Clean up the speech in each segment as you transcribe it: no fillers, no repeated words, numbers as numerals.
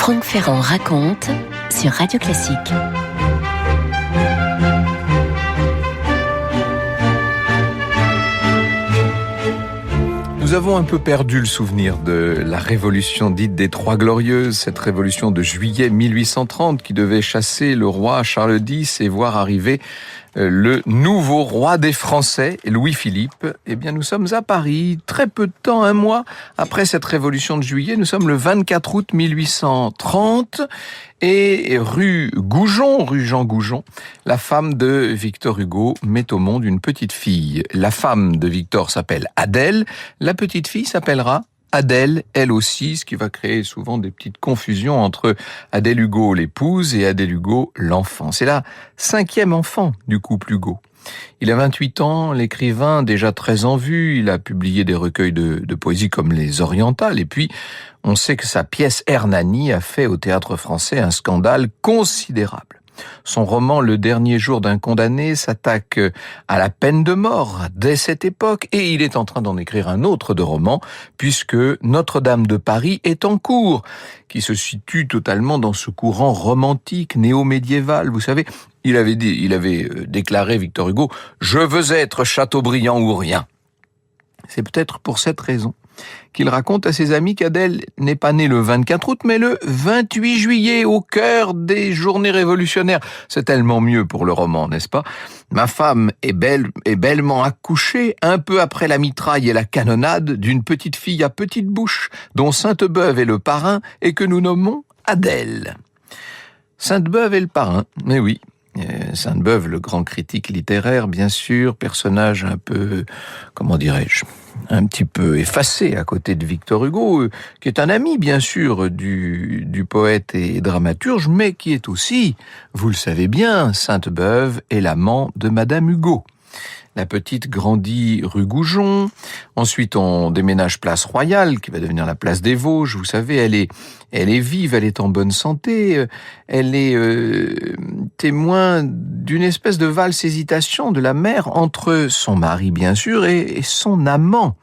Franck Ferrand raconte sur Radio Classique. Nous avons un peu perdu le souvenir de la révolution dite des Trois Glorieuses, cette révolution de juillet 1830 qui devait chasser le roi Charles X et voir arriver le nouveau roi des Français, Louis-Philippe. Eh bien, nous sommes à Paris, très peu de temps, un mois après cette révolution de juillet. Nous sommes le 24 août 1830 et rue Jean Goujon, la femme de Victor Hugo met au monde une petite fille. La femme de Victor s'appelle Adèle, la petite fille s'appellera Adèle, elle aussi, ce qui va créer souvent des petites confusions entre Adèle Hugo, l'épouse, et Adèle Hugo, l'enfant. C'est la 5e enfant du couple Hugo. Il a 28 ans, l'écrivain déjà très en vue, il a publié des recueils de poésie comme les Orientales, et puis on sait que sa pièce Hernani a fait au théâtre français un scandale considérable. Son roman Le dernier jour d'un condamné s'attaque à la peine de mort dès cette époque et il est en train d'en écrire un autre de roman puisque Notre-Dame de Paris est en cours, qui se situe totalement dans ce courant romantique néo-médiéval. Vous savez, il avait déclaré, Victor Hugo, « Je veux être Chateaubriand ou rien ». C'est peut-être pour cette raison qu'il raconte à ses amis qu'Adèle n'est pas née le 24 août, mais le 28 juillet, au cœur des journées révolutionnaires. C'est tellement mieux pour le roman, n'est-ce pas? Ma femme est bellement accouchée, un peu après la mitraille et la canonnade, d'une petite fille à petite bouche, dont Sainte-Beuve est le parrain et que nous nommons Adèle. Sainte-Beuve est le parrain, mais oui. Sainte-Beuve, le grand critique littéraire, bien sûr, personnage un peu, un petit peu effacé à côté de Victor Hugo, qui est un ami, bien sûr, du poète et dramaturge, mais qui est aussi, vous le savez bien, Sainte-Beuve est l'amant de Madame Hugo. La petite grandit rue Goujon. Ensuite, on déménage place Royale, qui va devenir la place des Vosges. Vous savez, elle est vive, elle est en bonne santé. Elle est témoin d'une espèce de valse-hésitation de la mère entre son mari, bien sûr, et son amant.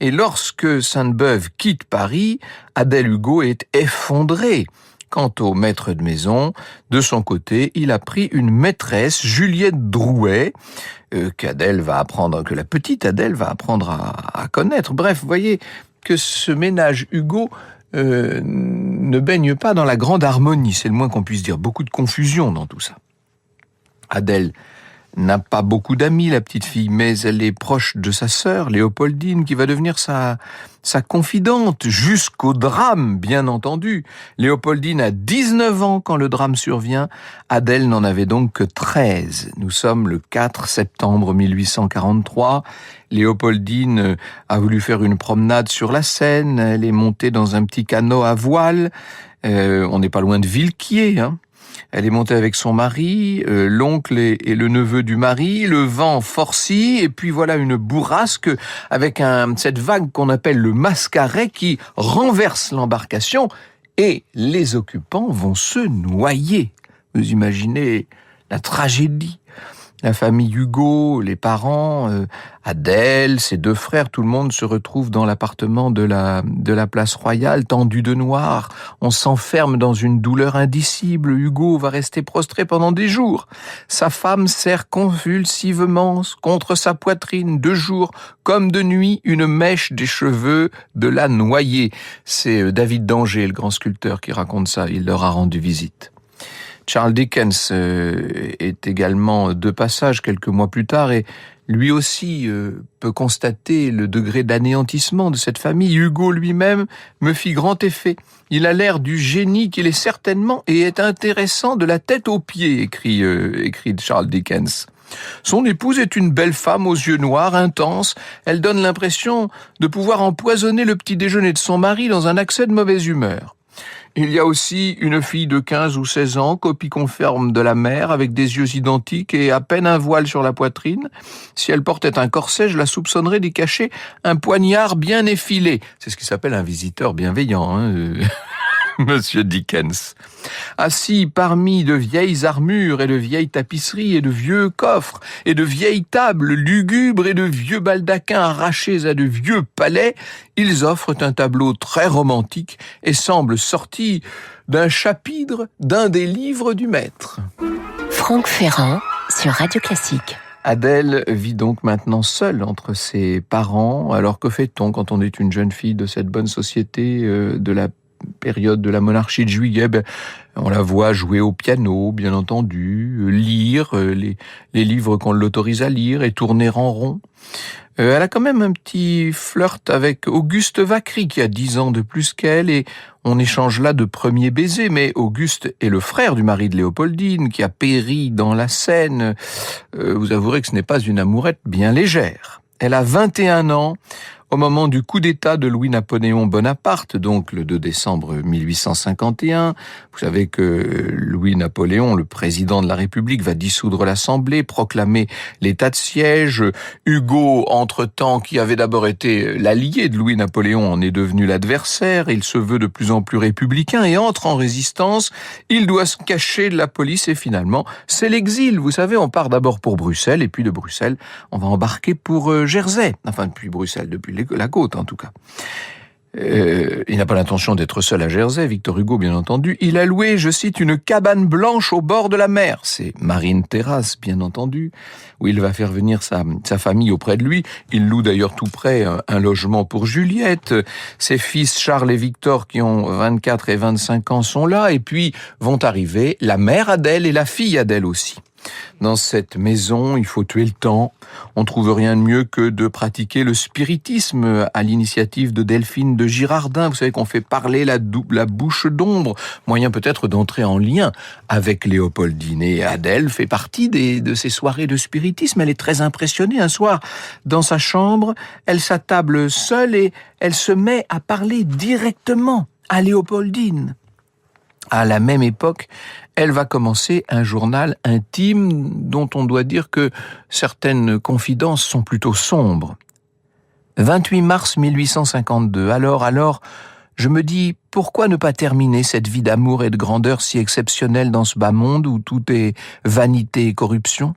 Et lorsque Sainte-Beuve quitte Paris, Adèle Hugo est effondrée. Quant au maître de maison, de son côté, il a pris une maîtresse, Juliette Drouet, que la petite Adèle va apprendre à connaître. Bref, vous voyez que ce ménage Hugo ne baigne pas dans la grande harmonie, c'est le moins qu'on puisse dire. Beaucoup de confusion dans tout ça. Adèle n'a pas beaucoup d'amis, la petite fille, mais elle est proche de sa sœur, Léopoldine, qui va devenir sa confidente, jusqu'au drame, bien entendu. Léopoldine a 19 ans quand le drame survient, Adèle n'en avait donc que 13. Nous sommes le 4 septembre 1843, Léopoldine a voulu faire une promenade sur la Seine, elle est montée dans un petit canot à voile, on n'est pas loin de Villequier, hein. Elle est montée avec son mari, l'oncle et le neveu du mari, le vent forcit, et puis voilà une bourrasque avec cette vague qu'on appelle le mascaret qui renverse l'embarcation et les occupants vont se noyer. Vous imaginez la tragédie. La famille Hugo, les parents, Adèle, ses 2 frères, tout le monde se retrouve dans l'appartement de la place Royale, tendu de noir. On s'enferme dans une douleur indicible. Hugo va rester prostré pendant des jours. Sa femme serre convulsivement contre sa poitrine de jour comme de nuit une mèche des cheveux de la noyée. C'est David d'Angers, le grand sculpteur, qui raconte ça. Il leur a rendu visite. Charles Dickens est également de passage quelques mois plus tard et lui aussi peut constater le degré d'anéantissement de cette famille. Hugo lui-même me fit grand effet. Il a l'air du génie qu'il est certainement et est intéressant de la tête aux pieds, écrit Charles Dickens. Son épouse est une belle femme aux yeux noirs, intense. Elle donne l'impression de pouvoir empoisonner le petit déjeuner de son mari dans un accès de mauvaise humeur. Il y a aussi une fille de 15 ou 16 ans, copie conforme de la mère, avec des yeux identiques et à peine un voile sur la poitrine. Si elle portait un corset, je la soupçonnerais d'y cacher un poignard bien effilé. C'est ce qui s'appelle un visiteur bienveillant, hein. Monsieur Dickens. Assis parmi de vieilles armures et de vieilles tapisseries et de vieux coffres et de vieilles tables lugubres et de vieux baldaquins arrachés à de vieux palais, ils offrent un tableau très romantique et semblent sortis d'un chapitre d'un des livres du maître. Franck Ferrand sur Radio Classique. Adèle vit donc maintenant seule entre ses parents. Alors que fait-on quand on est une jeune fille de cette bonne société de la période de la monarchie de Juillet? On la voit jouer au piano, bien entendu, lire les livres qu'on l'autorise à lire et tourner en rond. Elle a quand même un petit flirt avec Auguste Vacry, qui a 10 ans de plus qu'elle, et on échange là de premiers baisers, mais Auguste est le frère du mari de Léopoldine, qui a péri dans la Seine. Vous avouerez que ce n'est pas une amourette bien légère. Elle a 21 ans au moment du coup d'État de Louis-Napoléon Bonaparte, donc le 2 décembre 1851. Vous savez que Louis-Napoléon, le président de la République, va dissoudre l'Assemblée, proclamer l'état de siège. Hugo, entre-temps, qui avait d'abord été l'allié de Louis-Napoléon, en est devenu l'adversaire. Il se veut de plus en plus républicain et entre en résistance. Il doit se cacher de la police et finalement, c'est l'exil. Vous savez, on part d'abord pour Bruxelles et puis de Bruxelles, on va embarquer pour Jersey. Enfin, depuis Bruxelles, depuis la côte en tout cas. Il n'a pas l'intention d'être seul à Jersey, Victor Hugo bien entendu. Il a loué, je cite, une cabane blanche au bord de la mer. C'est Marine Terrasse bien entendu, où il va faire venir sa famille auprès de lui. Il loue d'ailleurs tout près un logement pour Juliette. Ses fils Charles et Victor qui ont 24 et 25 ans sont là. Et puis vont arriver la mère Adèle et la fille Adèle aussi. Dans cette maison, il faut tuer le temps. On trouve rien de mieux que de pratiquer le spiritisme à l'initiative de Delphine de Girardin. Vous savez qu'on fait parler la bouche d'ombre, moyen peut-être d'entrer en lien avec Léopoldine. Et Adèle fait partie de ces soirées de spiritisme. Elle est très impressionnée. Un soir, dans sa chambre, elle s'attable seule et elle se met à parler directement à Léopoldine. À la même époque, elle va commencer un journal intime dont on doit dire que certaines confidences sont plutôt sombres. 28 mars 1852. Alors, je me dis, pourquoi ne pas terminer cette vie d'amour et de grandeur si exceptionnelle dans ce bas monde où tout est vanité et corruption?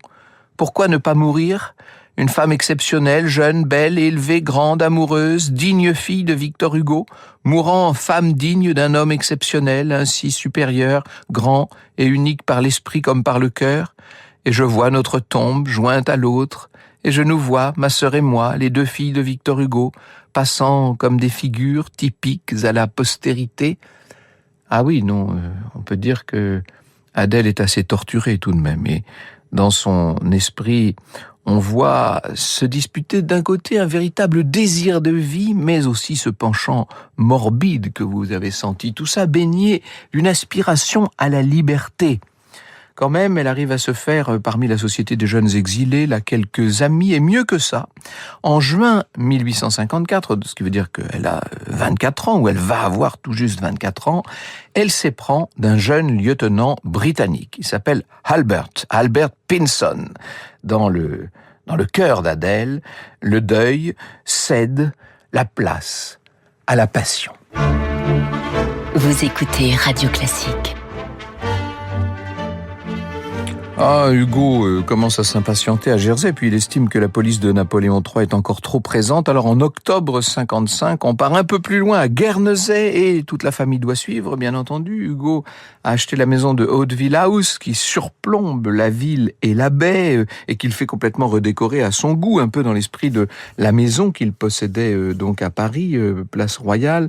Pourquoi ne pas mourir? Une femme exceptionnelle, jeune, belle, élevée, grande, amoureuse, digne fille de Victor Hugo, mourant femme digne d'un homme exceptionnel, ainsi supérieur, grand et unique par l'esprit comme par le cœur. Et je vois notre tombe jointe à l'autre, et je nous vois, ma sœur et moi, les deux filles de Victor Hugo, passant comme des figures typiques à la postérité. Ah oui, non, on peut dire que Adèle est assez torturée tout de même, et dans son esprit, on voit se disputer d'un côté un véritable désir de vie, mais aussi ce penchant morbide que vous avez senti. Tout ça baigné d'une aspiration à la liberté. Quand même, elle arrive à se faire, parmi la société des jeunes exilés, là, quelques amis, et mieux que ça. En juin 1854, ce qui veut dire qu'elle a 24 ans, ou elle va avoir tout juste 24 ans, elle s'éprend d'un jeune lieutenant britannique. Il s'appelle Albert Pinson. Dans le cœur d'Adèle, le deuil cède la place à la passion. Vous écoutez Radio Classique. Hugo commence à s'impatienter à Jersey, puis il estime que la police de Napoléon III est encore trop présente. Alors en octobre 55, on part un peu plus loin à Guernesey et toute la famille doit suivre, bien entendu. Hugo a acheté la maison de Hauteville House qui surplombe la ville et la baie et qu'il fait complètement redécorer à son goût, un peu dans l'esprit de la maison qu'il possédait donc à Paris, place Royale.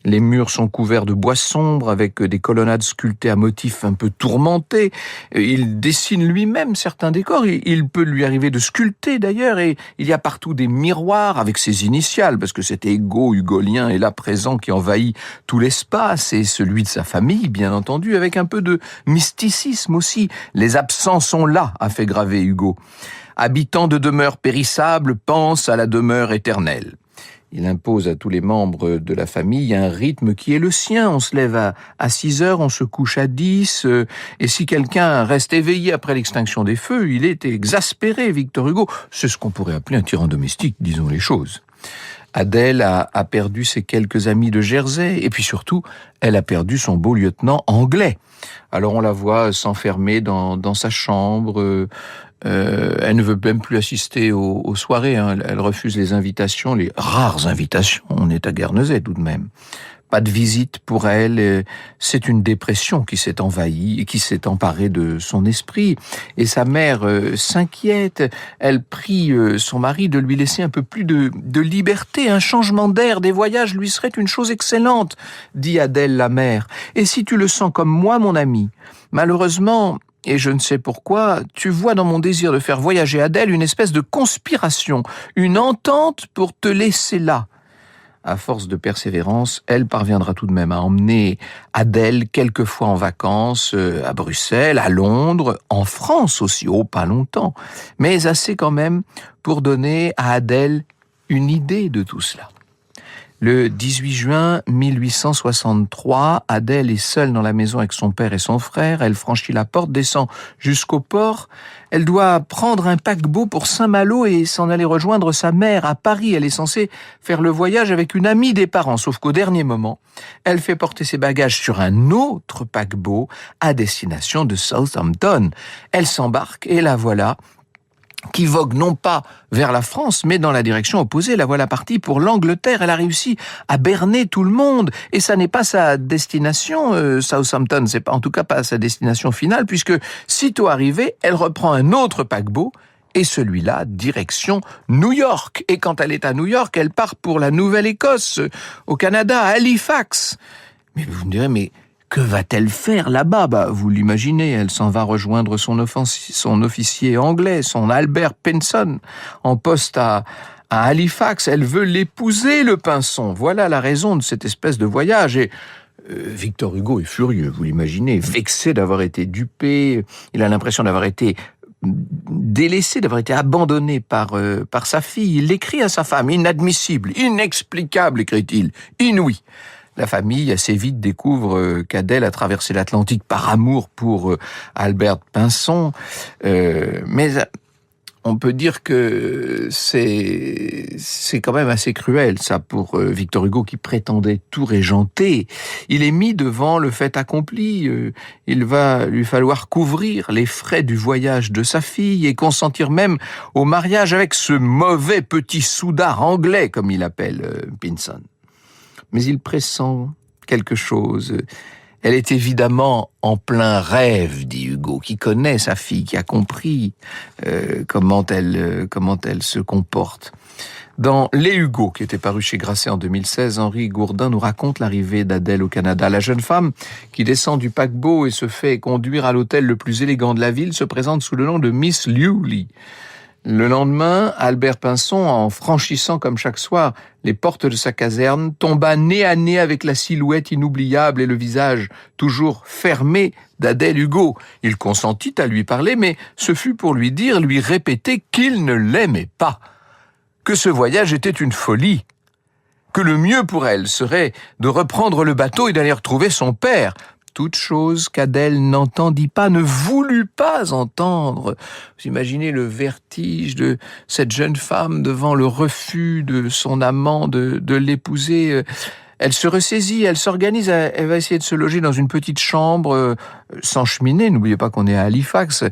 Les murs sont couverts de bois sombre avec des colonnades sculptées à motifs un peu tourmentés. Il dessine lui-même certains décors. Il peut lui arriver de sculpter d'ailleurs. Et il y a partout des miroirs avec ses initiales parce que cet égo hugolien est là présent qui envahit tout l'espace et celui de sa famille, bien entendu, avec un peu de mysticisme aussi. Les absents sont là, a fait graver Hugo. Habitant de demeures périssables, pense à la demeure éternelle. Il impose à tous les membres de la famille un rythme qui est le sien. On se lève à 6 heures, on se couche à 10. Et si quelqu'un reste éveillé après l'extinction des feux, il est exaspéré, Victor Hugo. C'est ce qu'on pourrait appeler un tyran domestique, disons les choses. Adèle a perdu ses quelques amis de Jersey, et puis surtout, elle a perdu son beau lieutenant anglais. Alors on la voit s'enfermer dans sa chambre, elle ne veut même plus assister aux soirées, hein. Elle refuse les invitations, les rares invitations, on est à Guernesey tout de même. Pas de visite pour elle, c'est une dépression qui s'est envahie et qui s'est emparée de son esprit. Et sa mère s'inquiète, elle prie son mari de lui laisser un peu plus de liberté, un changement d'air, des voyages lui serait une chose excellente, dit Adèle la mère. Et si tu le sens comme moi, mon ami, malheureusement, et je ne sais pourquoi, tu vois dans mon désir de faire voyager Adèle une espèce de conspiration, une entente pour te laisser là. À force de persévérance, elle parviendra tout de même à emmener Adèle quelquefois en vacances à Bruxelles, à Londres, en France aussi, pas longtemps, mais assez quand même pour donner à Adèle une idée de tout cela. Le 18 juin 1863, Adèle est seule dans la maison avec son père et son frère. Elle franchit la porte, descend jusqu'au port. Elle doit prendre un paquebot pour Saint-Malo et s'en aller rejoindre sa mère à Paris. Elle est censée faire le voyage avec une amie des parents, sauf qu'au dernier moment, elle fait porter ses bagages sur un autre paquebot à destination de Southampton. Elle s'embarque et la voilà qui vogue non pas vers la France, mais dans la direction opposée. La voilà partie pour l'Angleterre. Elle a réussi à berner tout le monde. Et ça n'est pas sa destination, Southampton. C'est pas, en tout cas pas sa destination finale, puisque sitôt arrivée, elle reprend un autre paquebot, et celui-là, direction New York. Et quand elle est à New York, elle part pour la Nouvelle-Écosse, au Canada, à Halifax. Mais vous me direz, mais que va-t-elle faire là-bas ? Vous l'imaginez, elle s'en va rejoindre son officier anglais, son Albert Pinson, en poste à Halifax. Elle veut l'épouser, le Pinson. Voilà la raison de cette espèce de voyage. Et Victor Hugo est furieux, vous l'imaginez, vexé d'avoir été dupé. Il a l'impression d'avoir été délaissé, d'avoir été abandonné par sa fille. Il écrit à sa femme, inadmissible, inexplicable, écrit-il, inouï. La famille assez vite découvre qu'Adèle a traversé l'Atlantique par amour pour Albert Pinson, mais on peut dire que c'est quand même assez cruel ça pour Victor Hugo qui prétendait tout régenter. Il est mis devant le fait accompli. Il va lui falloir couvrir les frais du voyage de sa fille et consentir même au mariage avec ce mauvais petit soudard anglais, comme il appelle Pinson. Mais il pressent quelque chose. Elle est évidemment en plein rêve, dit Hugo, qui connaît sa fille, qui a compris comment elle se comporte. Dans Les Hugo, qui était paru chez Grasset en 2016, Henri Gourdin nous raconte l'arrivée d'Adèle au Canada. La jeune femme qui descend du paquebot et se fait conduire à l'hôtel le plus élégant de la ville se présente sous le nom de Miss Lewley. Le lendemain, Albert Pinson, en franchissant comme chaque soir les portes de sa caserne, tomba nez à nez avec la silhouette inoubliable et le visage toujours fermé d'Adèle Hugo. Il consentit à lui parler, mais ce fut pour lui répéter qu'il ne l'aimait pas, que ce voyage était une folie, que le mieux pour elle serait de reprendre le bateau et d'aller retrouver son père. Toute chose qu'Adèle n'entendit pas, ne voulut pas entendre. Vous imaginez le vertige de cette jeune femme devant le refus de son amant de l'épouser. Elle se ressaisit, elle s'organise, elle va essayer de se loger dans une petite chambre sans cheminée. N'oubliez pas qu'on est à Halifax.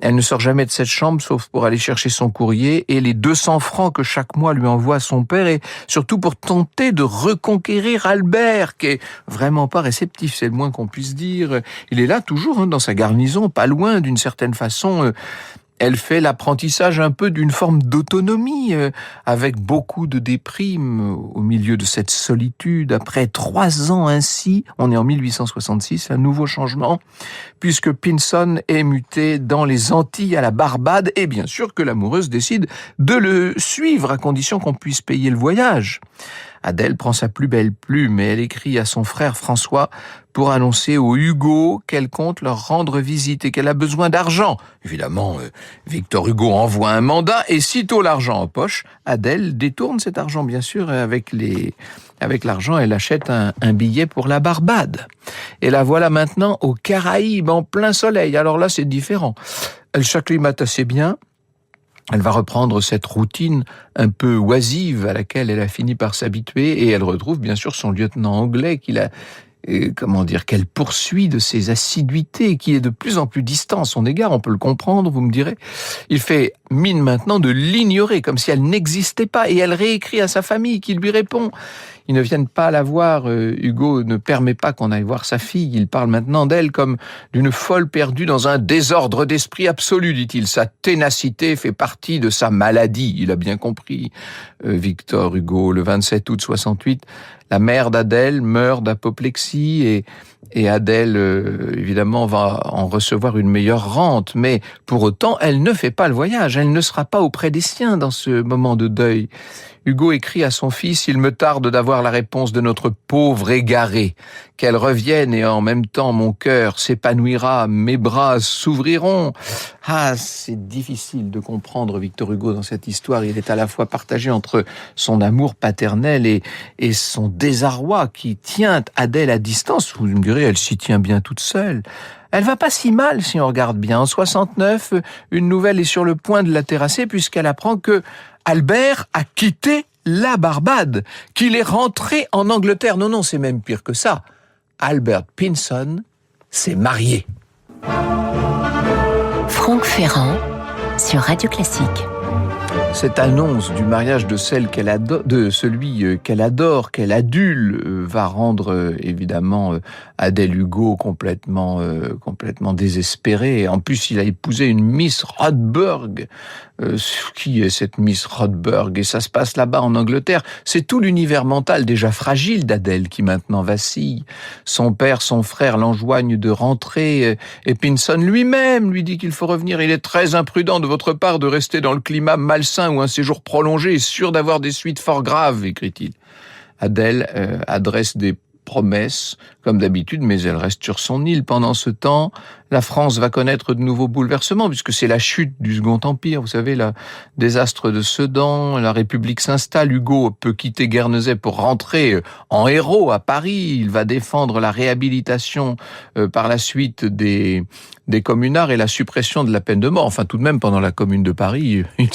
Elle ne sort jamais de cette chambre, sauf pour aller chercher son courrier et les 200 francs que chaque mois lui envoie son père, et surtout pour tenter de reconquérir Albert, qui est vraiment pas réceptif, c'est le moins qu'on puisse dire. Il est là toujours, dans sa garnison, pas loin d'une certaine façon. Elle fait l'apprentissage un peu d'une forme d'autonomie, avec beaucoup de déprime au milieu de cette solitude. Après 3 ans ainsi, on est en 1866, un nouveau changement, puisque Pinson est muté dans les Antilles à la Barbade, et bien sûr que l'amoureuse décide de le suivre à condition qu'on puisse payer le voyage. Adèle prend sa plus belle plume et elle écrit à son frère François pour annoncer aux Hugo qu'elle compte leur rendre visite et qu'elle a besoin d'argent. Évidemment, Victor Hugo envoie un mandat et sitôt l'argent en poche, Adèle détourne cet argent bien sûr. Avec l'argent, elle achète un billet pour la Barbade. Et la voilà maintenant aux Caraïbes en plein soleil. Alors là, c'est différent. Elle s'acclimate assez bien. Elle va reprendre cette routine un peu oisive à laquelle elle a fini par s'habituer, et elle retrouve bien sûr son lieutenant anglais qu'elle poursuit de ses assiduités, qui est de plus en plus distant à son égard. On peut le comprendre, vous me direz. Il fait mine maintenant de l'ignorer, comme si elle n'existait pas, et elle réécrit à sa famille qui lui répond. Ils ne viennent pas la voir. Hugo ne permet pas qu'on aille voir sa fille. Il parle maintenant d'elle comme d'une folle perdue dans un désordre d'esprit absolu, dit-il. Sa ténacité fait partie de sa maladie. Il a bien compris, Victor Hugo. Le 27 août 68, la mère d'Adèle meurt d'apoplexie et Adèle, évidemment, va en recevoir une meilleure rente. Mais pour autant, elle ne fait pas le voyage. Elle ne sera pas auprès des siens dans ce moment de deuil. Hugo écrit à son fils « Il me tarde d'avoir la réponse de notre pauvre égarée. Qu'elle revienne et en même temps mon cœur s'épanouira, mes bras s'ouvriront. » Ah, c'est difficile de comprendre Victor Hugo dans cette histoire. Il est à la fois partagé entre son amour paternel et son désarroi qui tient Adèle à distance. Vous me direz, elle s'y tient bien toute seule. Elle va pas si mal si on regarde bien. En 69, une nouvelle est sur le point de la terrasser puisqu'elle apprend que Albert a quitté la Barbade, qu'il est rentré en Angleterre. Non, c'est même pire que ça. Albert Pinson s'est marié. Franck Ferrand sur Radio Classique. Cette annonce du mariage de celui qu'elle adore, qu'elle adule, va rendre évidemment Adèle Hugo complètement désespérée. En plus, il a épousé une Miss Rodberg. Qui est cette Miss Rodberg? Et ça se passe là-bas en Angleterre. C'est tout l'univers mental déjà fragile d'Adèle qui maintenant vacille. Son père, son frère l'enjoignent de rentrer et Pinson lui-même lui dit qu'il faut revenir. Il est très imprudent de votre part de rester dans le climat malsain où un séjour prolongé est sûr d'avoir des suites fort graves, écrit-il. Adèle adresse des promesses, comme d'habitude, mais elle reste sur son île. Pendant ce temps, la France va connaître de nouveaux bouleversements, puisque c'est la chute du Second Empire. Vous savez, le désastre de Sedan, la République s'installe. Hugo peut quitter Guernesey pour rentrer en héros à Paris. Il va défendre la réhabilitation par la suite des communards et la suppression de la peine de mort. Enfin, tout de même, pendant la Commune de Paris, il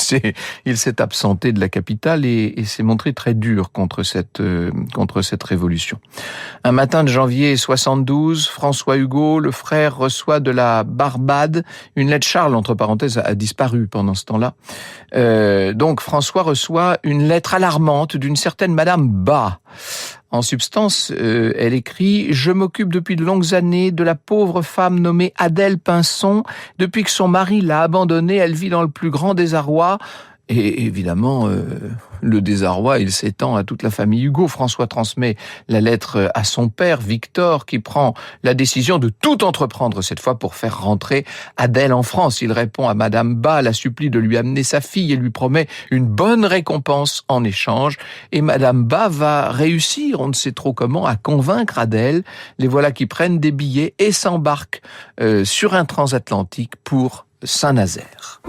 s'est absenté de la capitale et s'est montré très dur contre cette révolution. Un matin de janvier 72, François Hugo, le frère, reçoit de la Barbade une lettre. Charles, entre parenthèses, a disparu pendant ce temps-là. Donc François reçoit une lettre alarmante d'une certaine Madame Bas. En substance, elle écrit « Je m'occupe depuis de longues années de la pauvre femme nommée Adèle Pinson. Depuis que son mari l'a abandonnée, elle vit dans le plus grand désarroi. » Et évidemment, le désarroi, il s'étend à toute la famille Hugo. François transmet la lettre à son père, Victor, qui prend la décision de tout entreprendre cette fois pour faire rentrer Adèle en France. Il répond à Madame Bas, la supplie de lui amener sa fille et lui promet une bonne récompense en échange. Et Madame Bas va réussir, on ne sait trop comment, à convaincre Adèle. Les voilà qui prennent des billets et s'embarquent sur un transatlantique pour Saint-Nazaire.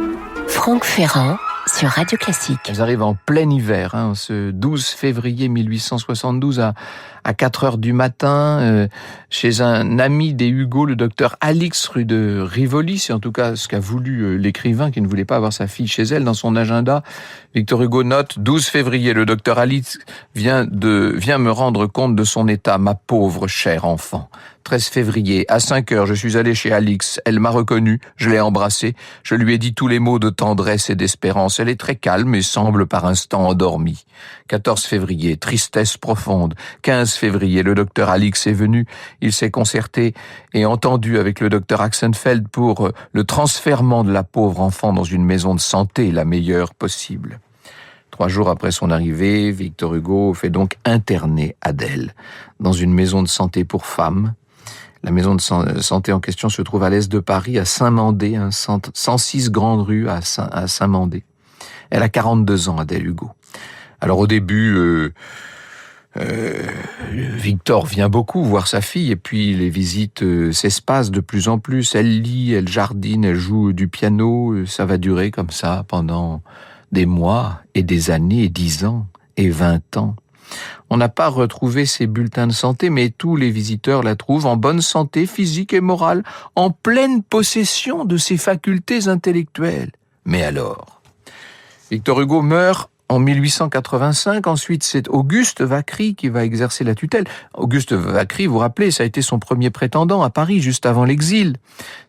Franck Ferrand sur Radio Classique. Elles arrivent en plein hiver, ce 12 février 1872 à 4 heures du matin, chez un ami des Hugo, le docteur Alix, rue de Rivoli. C'est en tout cas ce qu'a voulu l'écrivain qui ne voulait pas avoir sa fille chez elle. Dans son agenda, Victor Hugo note « 12 février, le docteur Alix vient me rendre compte de son état, ma pauvre chère enfant. 13 février, à 5 heures, je suis allé chez Alix. Elle m'a reconnu, je l'ai embrassée. Je lui ai dit tous les mots de tendresse et d'espérance. Elle est très calme et semble par instants endormie. 14 février, tristesse profonde. 15 février, le docteur Alix est venu. Il s'est concerté et entendu avec le docteur Axenfeld pour le transfèrement de la pauvre enfant dans une maison de santé, la meilleure possible. 3 jours après son arrivée, Victor Hugo fait donc interner Adèle dans une maison de santé pour femmes. La maison de santé en question se trouve à l'est de Paris, à Saint-Mandé, 106 Grande Rue à Saint-Mandé. Elle a 42 ans, Adèle Hugo. Alors au début, Victor vient beaucoup voir sa fille et puis les visites s'espacent de plus en plus. Elle lit, elle jardine, elle joue du piano. Ça va durer comme ça pendant des mois et des années, et 10 ans et 20 ans. On n'a pas retrouvé ses bulletins de santé, mais tous les visiteurs la trouvent en bonne santé physique et morale, en pleine possession de ses facultés intellectuelles. Mais alors, Victor Hugo meurt en 1885. Ensuite, c'est Auguste Vacquerie qui va exercer la tutelle. Auguste Vacquerie, vous vous rappelez, ça a été son premier prétendant à Paris, juste avant l'exil.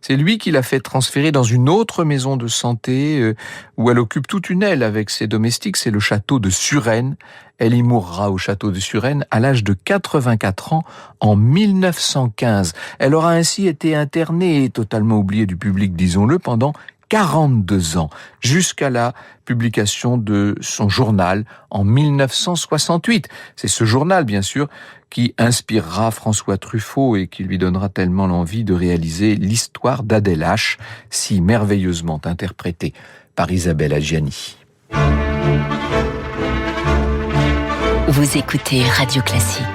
C'est lui qui l'a fait transférer dans une autre maison de santé où elle occupe toute une aile avec ses domestiques. C'est le château de Suresnes. Elle y mourra au château de Suresnes à l'âge de 84 ans en 1915. Elle aura ainsi été internée et totalement oubliée du public, disons-le, pendant 42 ans, jusqu'à la publication de son journal en 1968. C'est ce journal, bien sûr, qui inspirera François Truffaut et qui lui donnera tellement l'envie de réaliser l'histoire d'Adèle H, si merveilleusement interprétée par Isabelle Adjani. Vous écoutez Radio Classique.